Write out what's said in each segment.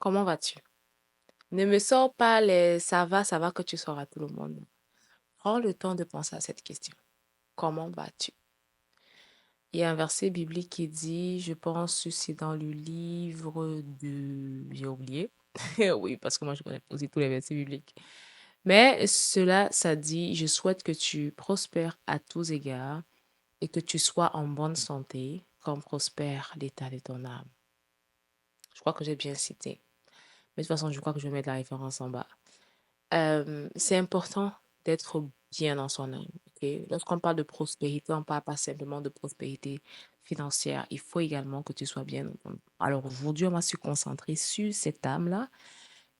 Comment vas-tu? Ne me sors pas les ça va que tu sors à tout le monde. Prends le temps de penser à cette question. Comment vas-tu? Il y a un verset biblique qui dit, je pense que c'est dans le livre de... J'ai oublié. Oui, parce que moi, je connais aussi tous les versets bibliques. Mais cela, ça dit, je souhaite que tu prospères à tous égards et que tu sois en bonne santé, comme prospère l'état de ton âme. Je crois que j'ai bien cité. Mais de toute façon, je crois que je vais mettre la référence en bas. C'est important d'être bien dans son âme. Ok. Lorsqu'on parle de prospérité, on ne parle pas simplement de prospérité financière. Il faut également que tu sois bien dans ton âme. Alors aujourd'hui, on va se concentrer sur cette âme-là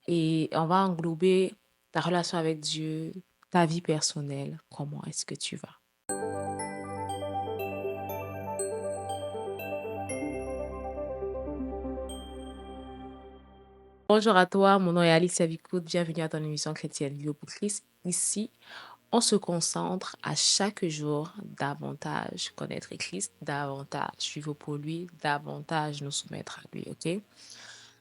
et on va englober ta relation avec Dieu, ta vie personnelle. Comment est-ce que tu vas? Bonjour à toi, mon nom est Alicia Vicoud. Bienvenue à ton émission chrétienne Vie pour Christ. Ici, on se concentre à chaque jour davantage connaître Christ, davantage vivre pour lui, davantage nous soumettre à lui, ok?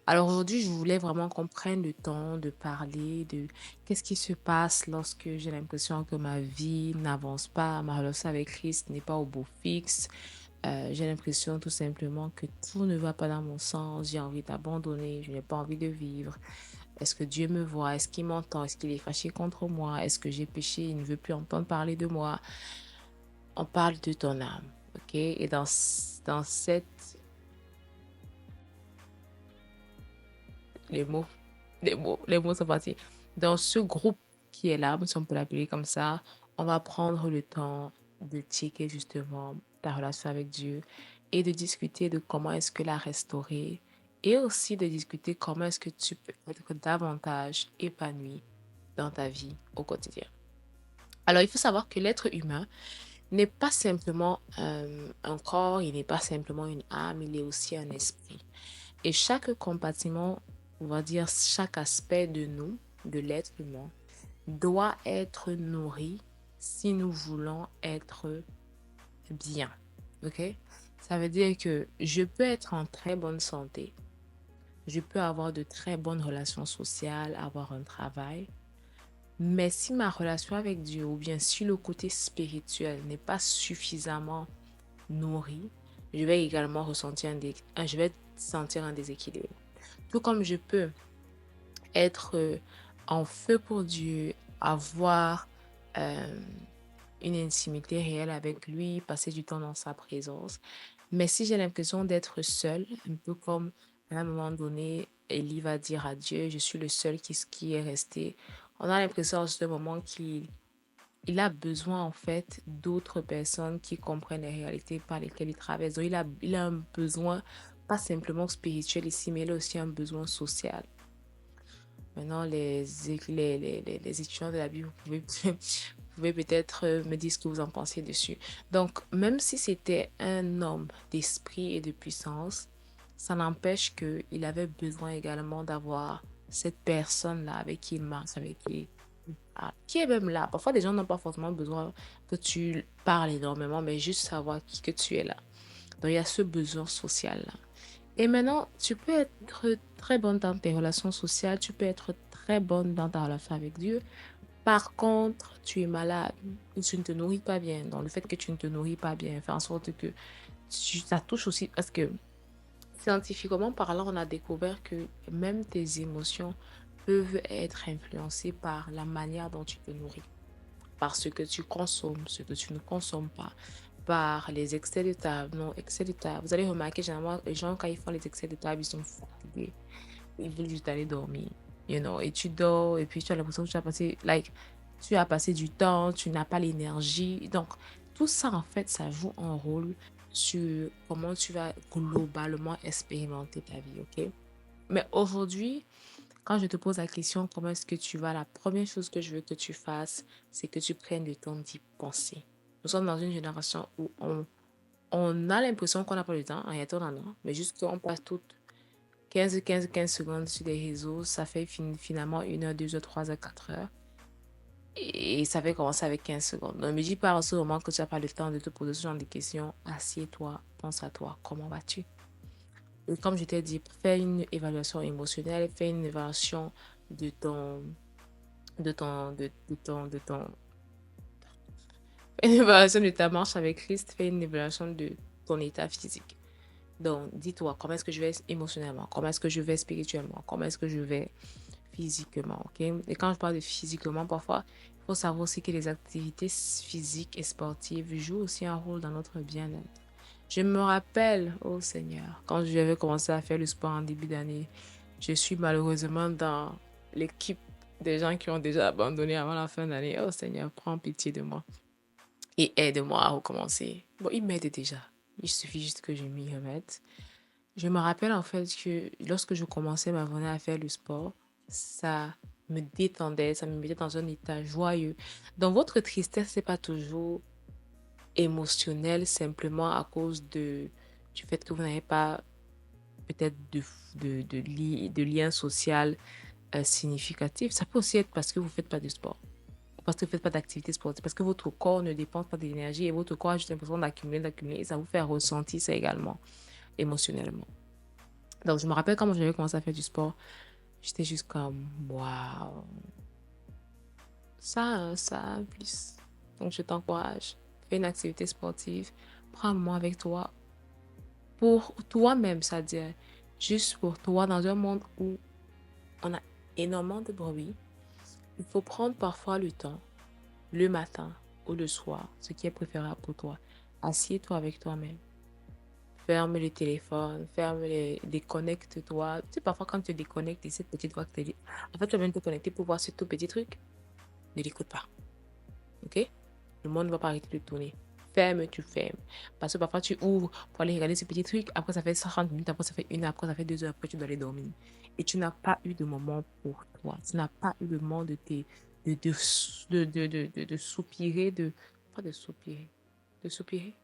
Alors aujourd'hui, je voulais vraiment qu'on prenne le temps de parler de qu'est-ce qui se passe lorsque j'ai l'impression que ma vie n'avance pas, ma relation avec Christ n'est pas au beau fixe. J'ai l'impression tout simplement que tout ne va pas dans mon sens, j'ai envie d'abandonner, je n'ai pas envie de vivre. Est-ce que Dieu me voit? Est-ce qu'il m'entend? Est-ce qu'il est fâché contre moi? Est-ce que j'ai péché? Il ne veut plus entendre parler de moi. On parle de ton âme, ok? Et dans cette... Les mots, les mots sont partis. Dans ce groupe qui est là, si on peut l'appeler comme ça, on va prendre le temps de checker justement ta relation avec Dieu et de discuter de comment est-ce que la restaurer et aussi de discuter comment est-ce que tu peux être davantage épanoui dans ta vie au quotidien. Alors, il faut savoir que l'être humain n'est pas simplement un corps, il n'est pas simplement une âme, il est aussi un esprit. Et chaque compartiment, on va dire chaque aspect de nous, de l'être humain, doit être nourri si nous voulons être bien. OK? Ça veut dire que je peux être en très bonne santé, je peux avoir de très bonnes relations sociales, avoir un travail, mais si ma relation avec Dieu ou bien si le côté spirituel n'est pas suffisamment nourri, je vais également ressentir je vais sentir un déséquilibre. Tout comme je peux être en feu pour Dieu, avoir euh, une intimité réelle avec lui, passer du temps dans sa présence. Mais si j'ai l'impression d'être seule, un peu comme à un moment donné, Élie va dire à Dieu, je suis le seul qui est resté. On a l'impression en ce moment qu'il a besoin en fait d'autres personnes qui comprennent les réalités par lesquelles il traverse. Donc il a un besoin pas simplement spirituel ici, mais il a aussi un besoin social. Maintenant, les étudiants de la Bible, vous pouvez peut-être me dire ce que vous en pensez dessus. Donc, même si c'était un homme d'esprit et de puissance, ça n'empêche qu'il avait besoin également d'avoir cette personne-là avec qui il marche, avec qui est même là. Parfois, des gens n'ont pas forcément besoin que tu parles énormément, mais juste savoir que tu es là. Donc, il y a ce besoin social-là. Et maintenant, tu peux être très bonne dans tes relations sociales, tu peux être très bonne dans ta relation avec Dieu. Par contre, tu es malade ou tu ne te nourris pas bien. Donc, le fait que tu ne te nourris pas bien fait en sorte que ça touche aussi parce que scientifiquement parlant, on a découvert que même tes émotions peuvent être influencées par la manière dont tu te nourris, par ce que tu consommes, ce que tu ne consommes pas, par les excès de table, non, excès de table. Vous allez remarquer, généralement, les gens, quand ils font les excès de table, ils sont fatigués. Ils veulent juste aller dormir, et tu dors, et puis tu as l'impression que tu as passé du temps, tu n'as pas l'énergie. Donc, tout ça, en fait, ça joue un rôle sur comment tu vas globalement expérimenter ta vie, ok? Mais aujourd'hui, quand je te pose la question, comment est-ce que tu vas, la première chose que je veux que tu fasses, c'est que tu prennes le temps d'y penser. Nous sommes dans une génération où on a l'impression qu'on n'a pas le temps, en réalité on en a, mais juste qu'on passe toutes 15 secondes sur les réseaux, ça fait finalement 1 heure, 2 heures, 3 heures, 4 heures. Et ça fait commencer avec 15 secondes. Donc, ne me dis pas en ce moment que tu n'as pas le temps de te poser ce genre de questions. Assieds-toi, pense à toi, comment vas-tu? Et comme je t'ai dit, fais une évaluation émotionnelle, fais une évaluation de ton, de ton, fais une évaluation de ta marche avec Christ, fais une évaluation de ton état physique. Donc, dis-toi, comment est-ce que je vais émotionnellement, comment est-ce que je vais spirituellement, comment est-ce que je vais physiquement, ok? Et quand je parle de physiquement, parfois, il faut savoir aussi que les activités physiques et sportives jouent aussi un rôle dans notre bien-être. Je me rappelle, oh Seigneur, quand j'avais commencé à faire le sport en début d'année, je suis malheureusement dans l'équipe des gens qui ont déjà abandonné avant la fin d'année. Oh Seigneur, prends pitié de moi et aide-moi à recommencer. Bon, il m'aide déjà. Il suffit juste que je m'y remette. Je me rappelle en fait que lorsque je commençais ma journée à faire le sport, ça me détendait, ça me mettait dans un état joyeux. Donc votre tristesse, c'est pas toujours émotionnel simplement à cause du fait que vous n'avez pas peut-être de lien social significatif. Ça peut aussi être parce que vous ne faites pas de sport, parce que vous ne faites pas d'activité sportive, parce que votre corps ne dépense pas d'énergie et votre corps a juste l'impression d'accumuler et ça vous fait ressentir ça également émotionnellement. Donc, je me rappelle quand j'avais commencé à faire du sport, j'étais juste comme, waouh, ça a un plus. Donc, je t'encourage, fais une activité sportive, prends un moment avec toi, pour toi-même, c'est-à-dire juste pour toi, dans un monde où on a énormément de bruit, il faut prendre parfois le temps, le matin ou le soir, ce qui est préférable pour toi. Assieds-toi avec toi-même. Ferme le téléphone, déconnecte-toi. Tu sais, parfois quand tu te déconnectes et cette petite voix qui te dit, en fait, tu vas même te connecter pour voir ce tout petit truc. Ne l'écoute pas. Ok? Le monde ne va pas arrêter de tourner. Ferme, tu fermes. Parce que parfois, tu ouvres pour aller regarder ce petit truc. Après, ça fait 50 minutes. Après, ça fait 1 heure. Après, ça fait 2 heures. Après, tu dois aller dormir. Et tu n'as pas eu de moment pour toi. Tu n'as pas eu le moment de soupirer, pas de soupirer, de soupirer.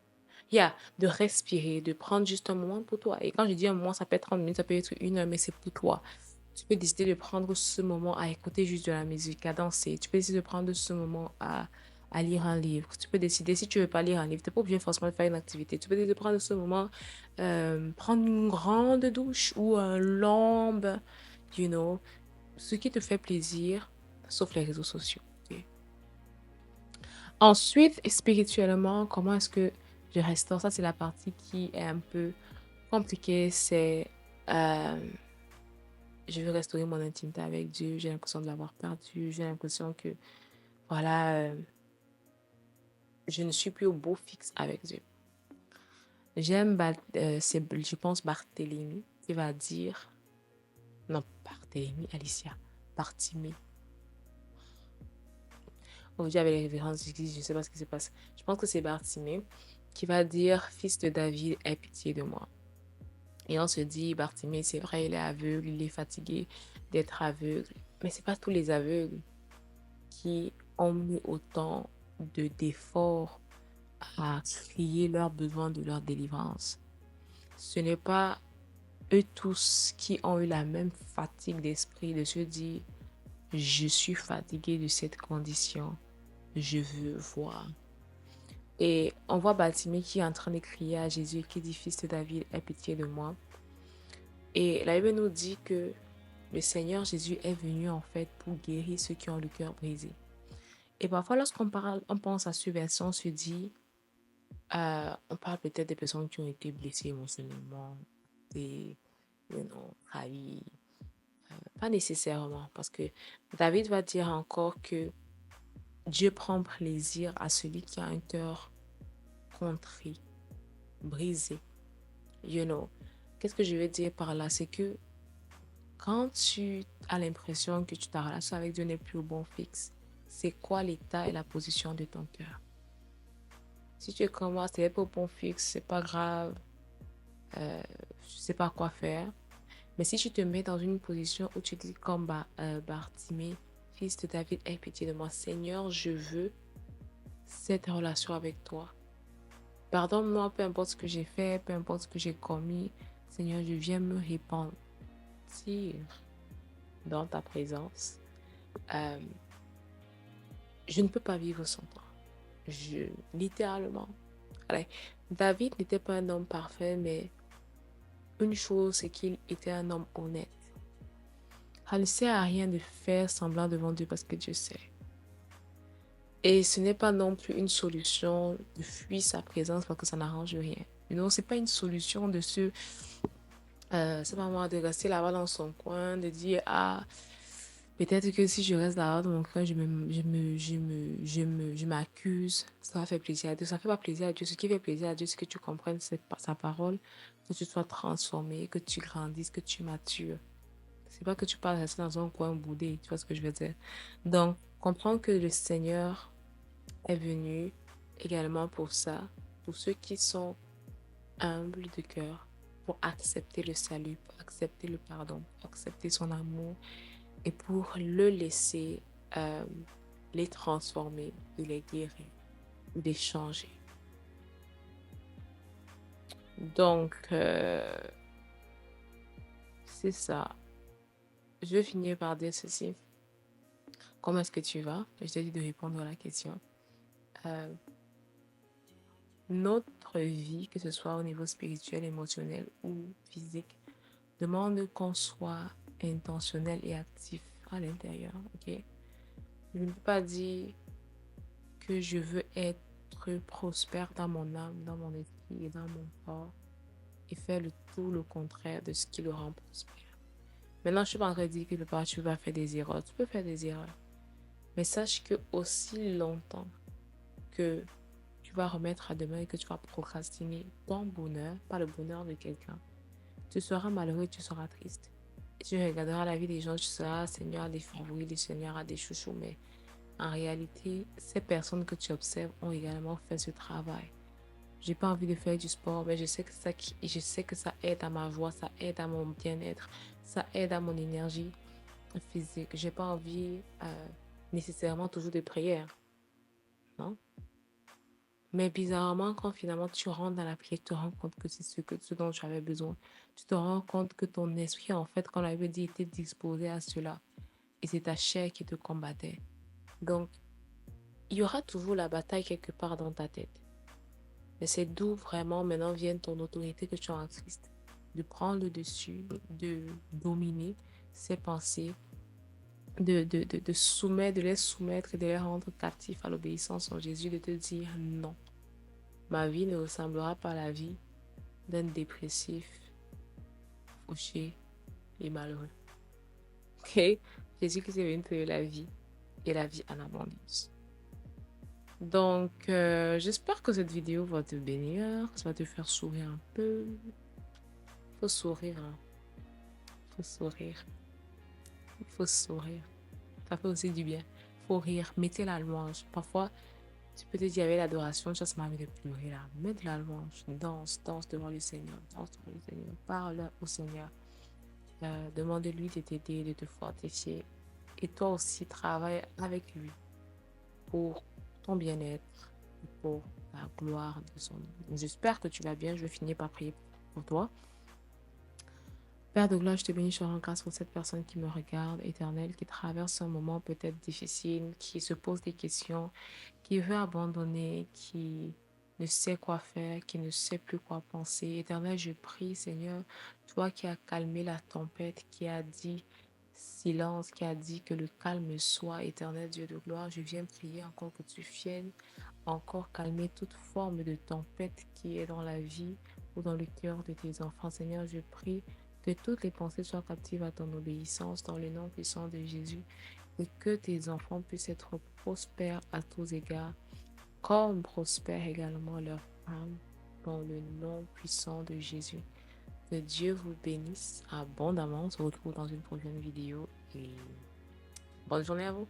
De respirer, de prendre juste un moment pour toi. Et quand je dis un moment, ça peut être 30 minutes, ça peut être 1 heure, mais c'est pour toi. Tu peux décider de prendre ce moment à écouter juste de la musique, à danser. Tu peux décider de prendre ce moment à lire un livre. Tu peux décider, si tu ne veux pas lire un livre, tu n'es pas obligé forcément de faire une activité. Tu peux décider de prendre ce moment, prendre une grande douche ou un long bain, you know, ce qui te fait plaisir, sauf les réseaux sociaux. Ok? Ensuite, spirituellement, comment est-ce que je restaure? Ça, c'est la partie qui est un peu compliquée. C'est, euh, je veux restaurer mon intimité avec Dieu. J'ai l'impression de l'avoir perdu. J'ai l'impression que, voilà, je ne suis plus au beau fixe avec Dieu. Je pense, Barthélemy qui va dire, non, Barthélemy, Alicia, Bartimée. Aujourd'hui, avec les références, je ne sais pas ce qui se passe. Je pense que c'est Bartimée qui va dire, Fils de David, aie pitié de moi. Et on se dit, Bartimée, c'est vrai, il est aveugle, il est fatigué d'être aveugle. Mais c'est pas tous les aveugles qui ont mis autant d'efforts à crier leurs besoins de leur délivrance. Ce n'est pas eux tous qui ont eu la même fatigue d'esprit de se dire, je suis fatigué de cette condition, je veux voir. Et on voit Bartimée qui est en train de crier à Jésus et qui dit, Fils de David, aie pitié de moi. Et la Bible nous dit que le Seigneur Jésus est venu en fait pour guérir ceux qui ont le cœur brisé. Et parfois, lorsqu'on parle, on pense à ce verset, on se dit, on parle peut-être des personnes qui ont été blessées émotionnellement, des, trahies. Pas nécessairement, parce que David va dire encore que Dieu prend plaisir à celui qui a un cœur contrit, brisé. You know. Qu'est-ce que je veux dire par là? C'est que quand tu as l'impression que ta relation avec Dieu n'est plus au bon fixe, c'est quoi l'état et la position de ton cœur? Si tu es comme moi, c'est pas au bon fixe, c'est pas grave, je sais pas quoi faire. Mais si tu te mets dans une position où tu dis comme Bartimée, fils de David, aie pitié de moi, Seigneur, je veux cette relation avec toi. Pardonne-moi, peu importe ce que j'ai fait, peu importe ce que j'ai commis. Seigneur, je viens me repentir dans ta présence. Euh, je ne peux pas vivre sans toi. Littéralement. Allez, David n'était pas un homme parfait, mais une chose, c'est qu'il était un homme honnête. Ça ne sert à rien de faire semblant devant Dieu parce que Dieu sait. Et ce n'est pas non plus une solution de fuir sa présence parce que ça n'arrange rien. Non, c'est pas une solution de c'est pas moi, de rester là-bas dans son coin, de dire, ah, peut-être que si je reste là-bas dans mon coin, je m'accuse, ça va faire plaisir à Dieu. Ça ne fait pas plaisir à Dieu. Ce qui fait plaisir à Dieu, c'est que tu comprennes sa parole, que tu sois transformé, que tu grandisses, que tu matures. C'est pas que tu passes rester dans un coin boudé, tu vois ce que je veux dire. Donc, comprends que le Seigneur est venu également pour ça, pour ceux qui sont humbles de cœur, pour accepter le salut, pour accepter le pardon, pour accepter son amour et pour le laisser euh, les transformer, de les guérir, de les changer. Donc, c'est ça. Je vais finir par dire ceci. Comment est-ce que tu vas? Je t'ai dit de répondre à la question. Euh, notre vie, que ce soit au niveau spirituel, émotionnel ou physique, demande qu'on soit intentionnel et actif à l'intérieur, ok? Je ne peux pas dire que je veux être prospère dans mon âme, dans mon esprit et dans mon corps et faire tout le contraire de ce qui le rend prospère. Maintenant, je suis pas en train de dire que tu vas faire des erreurs. Tu peux faire des erreurs. Mais sache que aussi longtemps que tu vas remettre à demain et que tu vas procrastiner ton bonheur, pas le bonheur de quelqu'un, tu seras malheureux et tu seras triste. Et tu regarderas la vie des gens, tu seras, Seigneur a des favoris, le Seigneur a des chouchous, mais en réalité, ces personnes que tu observes ont également fait ce travail. J'ai pas envie de faire du sport, mais je sais que ça aide à ma joie, ça aide à mon bien-être, ça aide à mon énergie physique. J'ai pas envie nécessairement toujours de prière, non? Mais bizarrement, quand finalement tu rentres dans la prière, tu te rends compte que c'est ce dont tu avais besoin. Tu te rends compte que ton esprit, en fait, quand la Bible dit, était disposé à cela. Et c'est ta chair qui te combattait. Donc, il y aura toujours la bataille quelque part dans ta tête. Mais c'est d'où vraiment maintenant vient ton autorité que tu as en Christ. De prendre le dessus, de dominer ses pensées, de soumettre, de les soumettre et de les rendre captifs à l'obéissance en Jésus, de te dire non. Ma vie ne ressemblera pas à la vie d'un dépressif, fauché et malheureux. Ok? Jésus qui est venu te donner la vie et la vie en abondance. Donc, j'espère que cette vidéo va te bénir, ça va te faire sourire un peu. Faut sourire, hein. Faut sourire. Il faut sourire. Ça fait aussi du bien. Faut rire. Mettez la louange. Parfois, tu peux te dire avec l'adoration, ça m'a envie de pleurer là. Mets de la louange. Danse, danse devant le Seigneur. Danse devant le Seigneur. Parle au Seigneur. Demande-lui de t'aider, de te fortifier. Et toi aussi, travaille avec lui pour ton bien-être, pour la gloire de son nom. J'espère que tu vas bien. Je vais finir par prier pour toi. Père de gloire, je te bénis, je te rends grâce pour cette personne qui me regarde, éternelle, qui traverse un moment peut-être difficile, qui se pose des questions, qui veut abandonner, qui ne sait quoi faire, qui ne sait plus quoi penser. Éternel, je prie, Seigneur, toi qui as calmé la tempête, qui as dit silence, qui a dit que le calme soit, éternel Dieu de gloire, je viens prier encore que tu viennes encore calmer toute forme de tempête qui est dans la vie ou dans le cœur de tes enfants. Seigneur, je prie que toutes les pensées soient captives à ton obéissance dans le nom puissant de Jésus et que tes enfants puissent être prospères à tous égards, comme prospère également leur âme dans le nom puissant de Jésus. Que Dieu vous bénisse abondamment. On se retrouve dans une prochaine vidéo et bonne journée à vous.